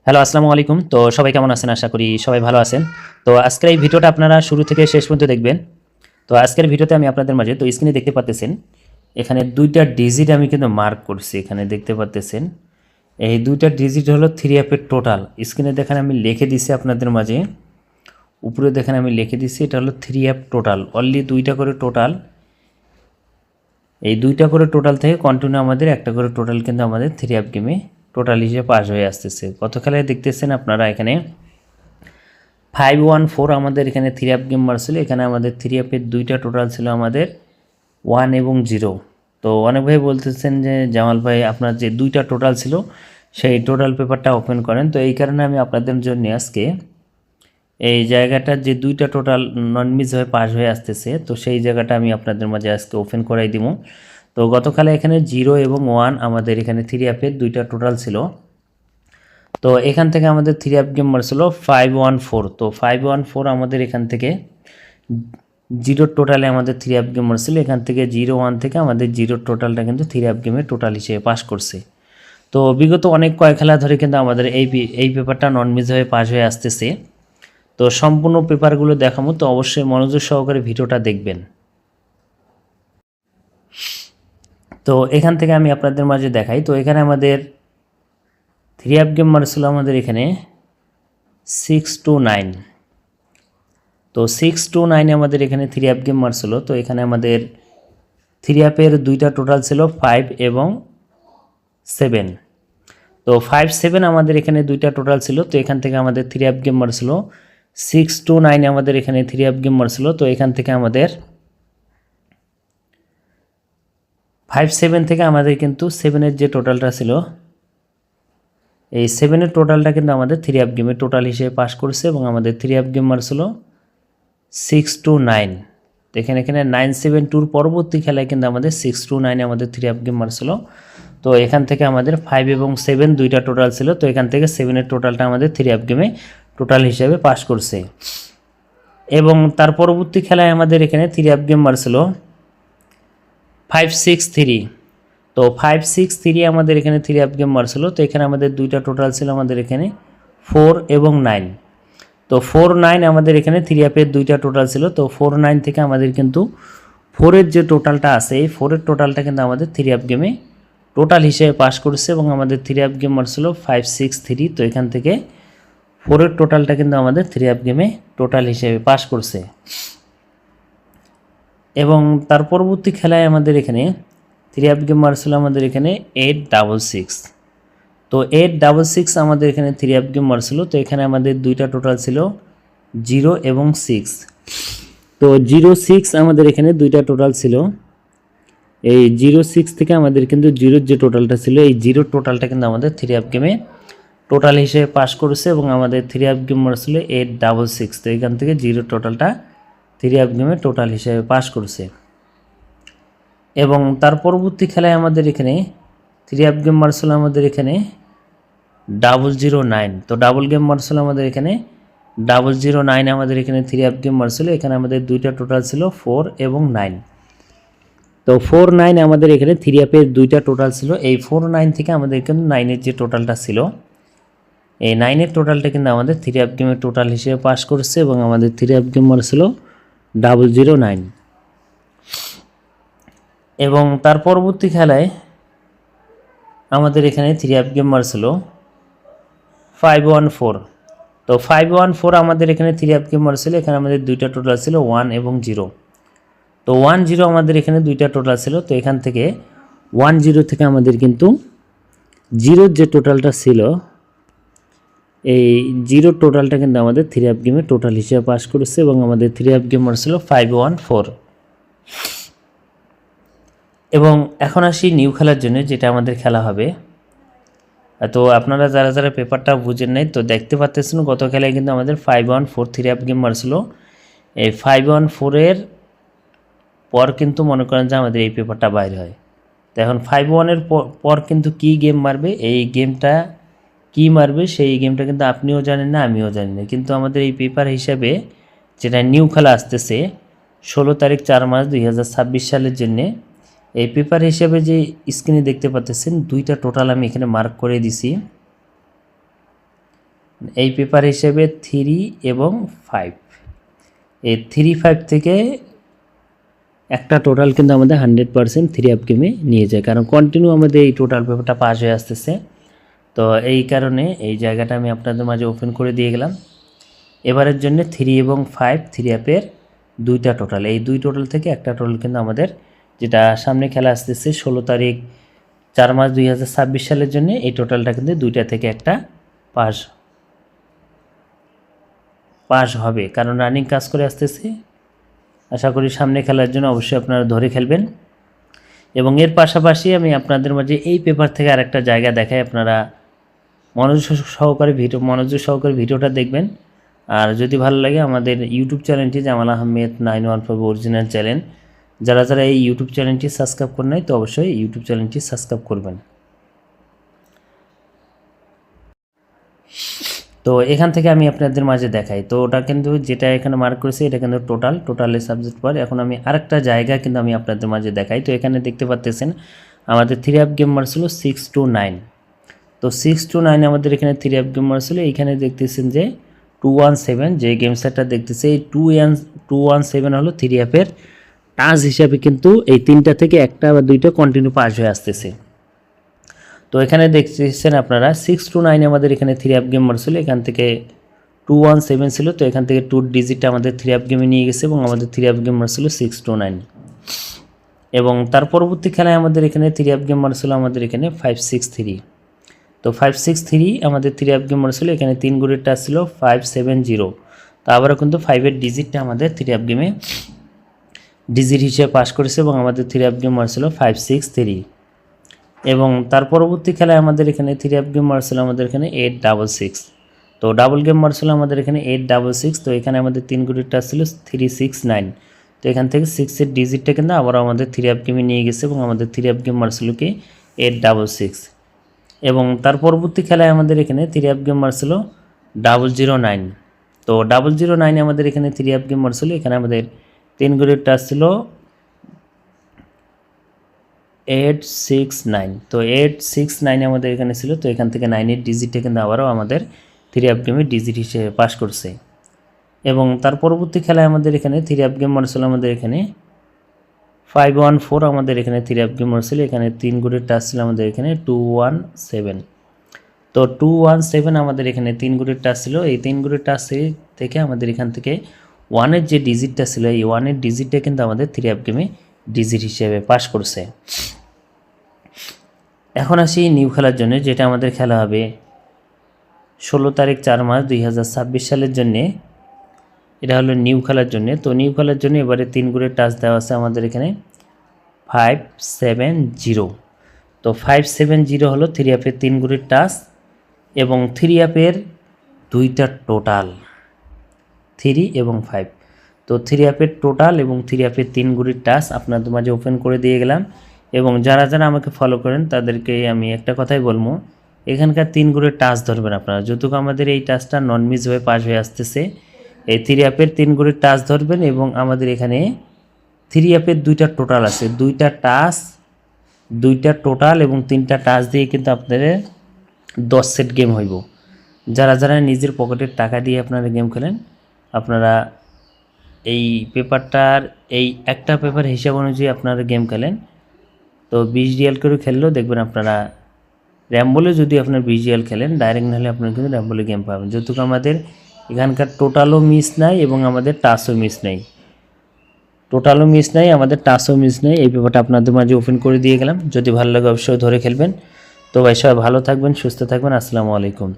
Hello, আসসালামু আলাইকুম। তো সবাই কেমন আছেন? আশা করি সবাই ভালো আছেন। তো আজকের এই ভিডিওটা আপনারা শুরু থেকে শেষ পর্যন্ত দেখবেন। তো আজকের ভিডিওতে আমি আপনাদের মাঝে তো স্ক্রিনে দেখতে পাচ্তেছেন, এখানে ২টা ডিজিট আমি কিন্তু মার্ক করছি। এখানে দেখতে পাচ্তেছেন, এই ২টা ডিজিট হলো 3F এর টোটাল। স্ক্রিনে দেখেন আমি লিখে দিছি আপনাদের মাঝে। উপরে দেখেন আমি লিখে দিছি, এটা হলো 3F টোটাল। অনলি ২টা করে টোটাল। এই ২টা করে টোটাল থেকে কন্টিনিউ আমাদের একটা করে টোটাল কিন্তু আমাদের 3F গেমে টোটাল হিসেবে পাস হয়ে আসতেছে। গত খেলায় দেখতেছেন আপনারা এখানে 514 আমাদের এখানে 3F গেম মারছিল। এখানে আমাদের 3F এর 2টা টোটাল ছিল আমাদের 1 এবং 0। তো অনেক ভাই বলতেছেন যে জামাল ভাই আপনার যে 2টা টোটাল ছিল সেই টোটাল পেপারটা ওপেন করেন। তো এই কারণে আমি আপনাদের জন্য আজকে এই জায়গাটা যে 2টা টোটাল নন মিস হয়ে পাস হয়ে আসতেছে, তো সেই জায়গাটা আমি আপনাদের মাঝে আজকে ওপেন করাই দিব। তো গতকালে এখানে 0 এবং 1 আমাদের এখানে 3F এর 2টা টোটাল ছিল। তো এখান থেকে আমাদের 3F গেম মারছিল 514। তো 514 আমাদের এখান থেকে 0 টোটালে আমাদের 3F গেম মারছিল। এখান থেকে 01 থেকে আমাদের 0 টোটালটা কিন্তু 3F গেমে টোটাল হিসেবে পাস করছে। তো বিগত অনেক কয়েক খেলা ধরে কিন্তু আমাদের এই পেপারটা নন মিস হয়ে পাস হয়ে আসতেছে। তো সম্পূর্ণ পেপারগুলো দেখাবো, তো অবশ্যই মনোযোগ সহকারে ভিডিওটা দেখবেন। তো এখান থেকে আমি আপনাদের মাঝে দেখাই। তো এখানে আমাদের 3F গেম মারছিল আমাদের এখানে 629। তো 629 আমাদের এখানে 3F গেম মারছিল। তো এখানে আমাদের 3F এর 2টা টোটাল ছিল 5 এবং 7। তো 5-7 আমাদের এখানে 2টা টোটাল ছিল। তো এখান থেকে আমাদের 3F গেম মারছিল 629 আমাদের এখানে 3F গেম মারছিল। তো এখান থেকে আমাদের 5-7 থেকে আমাদের কিন্তু 7-এর যে টোটালটা ছিল, এই 7-এর টোটালটা কিন্তু আমাদের 3F গেমে টোটাল হিসেবে পাস করছে এবং আমাদের 3F গেম মারছিল 629। তো এখানে 972 পরবর্তী খেলায় কিন্তু আমাদের 629 আমাদের 3F গেম মারছিল। তো এখান থেকে আমাদের 5 এবং 7 2টা টোটাল ছিল। তো এখান থেকে 7-এর টোটালটা আমাদের 3F গেমে টোটাল হিসেবে পাস করছে। এবং তার পরবর্তী খেলায় আমাদের এখানে 3F গেম মারছিল 563। তো 563 আমাদের এখানে 3F গেম মারছিল। তো এখানে আমাদের 2টা টোটাল ছিল আমাদের এখানে 4 এবং 9। তো 4-9 আমাদের এখানে 3F এর 2টা টোটাল ছিল। তো 4-9 থেকে আমাদের কিন্তু 4-এর যে টোটালটা আছে, এই 4-এর টোটালটা কিন্তু আমাদের 3F গেমে টোটাল হিসেবে পাস করছে এবং আমাদের 3F গেম মারছিল 563। তো এখান থেকে 4-এর টোটালটা কিন্তু আমাদের 3F গেমে টোটাল হিসেবে পাস করছে। এবং তার পরবর্তী খেলায় আমাদের এখানে 3F গেম মারছিল আমাদের এখানে 866। তো 866 আমাদের এখানে 3F গেম মারছিল। তো এখানে আমাদের 2টা টোটাল ছিল 0 এবং 6। তো 06 আমাদের এখানে 2টা টোটাল ছিল। এই 06 থেকে আমাদের কিন্তু 0-র যে টোটালটা ছিল, এই 0-র টোটালটা কিন্তু আমাদের 3F গেমে টোটাল হিসেবে পাস করেছে এবং আমাদের 3F গেম মারছিল 866। তো এখান থেকে 0 টোটালটা 3F গেমে টোটাল হিসেবে পাস করছে। এবং তার পরবর্তী খেলায় আমাদের এখানে 3F গেম মারছিল আমাদের এখানে 009। তো ডাবল গেম মারছিল আমাদের এখানে 009 আমাদের এখানে 3F গেম মারছিল। এখানে আমাদের 2টা টোটাল ছিল 4 এবং 9। তো 4-9 আমাদের এখানে 3F এর 2টা টোটাল ছিল। এই 4-9 থেকে আমাদের কিন্তু 9-এর যে টোটালটা ছিল, এই 9-এর টোটালটা কিন্তু আমাদের 3F গেমের টোটাল হিসেবে পাস করছে এবং আমাদের 3F গেম মারছিল 009। এবং তার পরবর্তী খেলায় আমাদের এখানে 3F গেম মারছিল 514। তো 514 আমাদের এখানে 3F গেম মারছিল। এখানে আমাদের 2টা টোটাল ছিল 1 এবং 0। তো 10 আমাদের এখানে 2টা টোটাল ছিল। তো এখান থেকে 10 থেকে আমাদের কিন্তু 0-র যে টোটালটা ছিল, এই 0-র টোটালটা কিন্তু আমাদের 3F গেমে টোটাল হিসেবে পাস করেছে এবং আমাদের 3F গেম মারছিল 514। এবং এখন আসি নিউ খেলার জন্য, যেটা আমাদের খেলা হবে। তো আপনারা যারা যারা পেপারটা বুঝেন নাই, তো দেখতে পাচ্ছেন গত খেলায় কিন্তু আমাদের 514 3F গেম মারছিল। এই 514-এর পর কিন্তু মনে করেন যে আমাদের এই পেপারটা বাইর হয়। তো এখন 5-1-এর পর কিন্তু কি গেম মারবে, এই গেমটা কি মারবে সেই গেমটা কিন্তু আপনিও জানেন না, আমিও জানি না। কিন্তু আমাদের এই পেপার হিসাবে যেটা নিউ খেলা আসতেছে 16 তারিখ 4 মাস 2026 সালের জন্যে, এই পেপার হিসাবে যে স্ক্রিনে দেখতে পাচ্ছেন 2টা টোটাল আমি এখানে মার্ক করে দিছি। এই পেপার হিসেবে 3 এবং 5, এই 3, 5 থেকে একটা টোটাল কিন্তু আমাদের 100% 3 আপ গেমে নিয়ে যায়, কারণ কন্টিনিউ আমাদের এই টোটাল পেপারটা পাস হয়ে আসতেছে। তো এই কারণে এই জায়গাটা আমি আপনাদের মাঝে ওপেন করে দিয়ে গেলাম। এবারের জন্য 3 এবং 5 3 অ্যাপের দুইটা টোটাল, এই দুই টোটাল থেকে একটা টোটাল কিন্তু আমাদের যেটা সামনে খেলা আসতেছে 16 তারিখ 4 মাস 2026 সালের জন্য এই টোটালটা কিন্তু দুইটা থেকে একটা পাস হবে, কারণ রানিং কাজ করে আসতেছে। আশা করি সামনে খেলার জন্য অবশ্যই আপনারা ধরে খেলবেন। এবং এর পাশাপাশি আমি আপনাদের মাঝে এই পেপার থেকে আরেকটা জায়গা দেখাই, আপনারা মনোযোগ সহকারে ভিডিওটা দেখবেন। আর যদি ভালো লাগে আমাদের ইউটিউব চ্যানেলটি জামাল আহমেদ 915 অরিজিনাল চ্যানেল, যারা যারা এই ইউটিউব চ্যানেলটি সাবস্ক্রাইব করে নাই তো অবশ্যই ইউটিউব চ্যানেলটি সাবস্ক্রাইব করবেন। তো এখান থেকে আমি আপনাদের মাঝে দেখাই, তো ওটা কিন্তু যেটা এখানে মার্ক করেছে এটা কিন্তু টোটালের সাবজেক্ট পর। এখন আমি আরেকটা জায়গা কিন্তু আমি আপনাদের মাঝে দেখাই। তো এখানে দেখতে পাচ্ছেন আমাদের 3 আপ গেম মার্ক ছিল 6 to 9। তো 6 to 9 আমাদের এখানে 3 আপ গেম মার্ক ছিল। এইখানে দেখতেছেন যে 217 যে গেম সেটটা দেখতেছে, এই 217 হলো 3 অ্যাপের টাচ হিসাবে কিন্তু এই তিনটা থেকে একটা বা দুইটা কন্টিনিউ পাস হয়ে আসতেছে। তো এখানে দেখতেছেন আপনারা 6 to 9 আমাদের এখানে 3 আপ গেম মার্ক ছিল, এখান থেকে 217 ছিল। তো এখান থেকে 2 ডিজিটটা আমাদের 3 আপ গেমে নিয়ে গেছে এবং আমাদের 3 আপ গেম মার্ক ছিল 6 to 9। এবং তার পরবর্তী খেলায় আমাদের এখানে 3 আপ গেম মার্ক ছিল আমাদের এখানে 563। তো 563 আমাদের 3 আপ গেম মার্ক ছিল, এখানে 3 গুণের টাচ ছিল 570। তো আবারও কিন্তু 5-এর ডিজিটটা আমাদের 3 আপ গেমে ডিজিট হিসেবে পাস করেছে এবং আমাদের 3 আপ গেম মার্ক ছিল 563। এবং তার পরবর্তী খেলায় আমাদের এখানে 3 আপ গেম মার্ক ছিল আমাদের এখানে 866। তো ডাবল গেম মার্ক ছিল আমাদের এখানে 866। তো এখানে আমাদের 3 গুণের টাচ ছিল 369। তো এখান থেকে 6-এর ডিজিটটা কিন্তু আবারও আমাদের 3 আপ গেমে নিয়ে গেছে এবং আমাদের 3 আপ গেম মার্ক ছিল কি 866। এবং তার পরবর্তী খেলায় আমাদের এখানে 3 আপ গেম মার্ক ছিল 009। তো 009 আমাদের এখানে 3 আপ গেম মার্ক ছিল, এখানে আমাদের 3 গুণের টাচ ছিল 869। তো 869 আমাদের এখানে ছিল। তো এখান থেকে 9-এর ডিজিটটা কিন্তু আবারও আমাদের 3 আপ গেমে ডিজিট হিসেবে পাস করছে। এবং তার পরবর্তী খেলায় আমাদের এখানে 3 আপ গেম মার্ক ছিল আমাদের এখানে 514 আমাদের এখানে 3 আপ গেম মার্ক ছিল, এখানে 3 গুণের টাচ ছিল আমাদের এখানে 217। তো 217 আমাদের এখানে 3 গুণের টাচ ছিল, এই 3 গুণের টাচ থেকে আমাদের এখান থেকে 1-এর যে ডিজিটটা ছিল এই 1-এর ডিজিটটা কিন্তু আমাদের 3 আপ গেমে ডিজিট হিসেবে পাস করছে। এখন আসি নিউ খেলার জন্য, যেটা আমাদের খেলা হবে 16 তারিখ 4 মাস 2026 সালের জন্যে। এটা হলো নিউ খেলার জন্য। তো নিউ খেলার জন্য এবারে 3 গুণের টাচ দেওয়া আছে আমাদের এখানে 570। তো 570 হলো 3 অ্যাপের 3 গুণের টাচ এবং 3 অ্যাপের দুইটা টোটাল 3 এবং 5। তো 3 অ্যাপের টোটাল এবং 3 অ্যাপের 3 গুণের টাচ আপনাদের মাঝে ওপেন করে দিয়ে গেলাম। এবং যারা যারা আমাকে ফলো করেন তাদেরকে আমি একটা কথাই বলবো, এখানকার 3 গুণের টাচ ধরবেন আপনারা, যতটুকু আমাদের এই টাচটা নন মিস হয়ে পাস হয়ে আসতেছে। এই 3 অ্যাপের 3 গুণের টাচ ধরবেন এবং আমাদের এখানে 3 অ্যাপের দুইটা টোটাল আছে, দুইটা টাচ, দুইটা টোটাল এবং 3টা টাচ দিয়ে কিন্তু আপনাদের 10 সেট গেম হইব। যারা যারা নিজের পকেটের টাকা দিয়ে আপনারা গেম খেলেন, আপনারা এই পেপারটার এই একটা পেপার হিসাব অনুযায়ী আপনারা গেম খেলেন, তো 20 রিয়াল করে খেললেও দেখবেন আপনারা র্যাম্বলে যদি আপনার 20 রিয়াল খেলেন ডাইরেক্ট নাহলে আপনারা কিন্তু র্যাম্বলে গেম পাবেন। যতটুকু আমাদের এখানকার টোটালও মিস নাই এবং আমাদের টাচও মিস নাই, টোটালও মিস নাই, আমাদের টাচও মিস নাই। এই পেপারটা আপনাদের মাঝে ওপেন করে দিয়ে গেলাম। যদি ভালো লাগে অবশ্যই ধরে খেলবেন। তো ভাই সবাই ভালো থাকবেন, সুস্থ থাকবেন। আসসালামু আলাইকুম।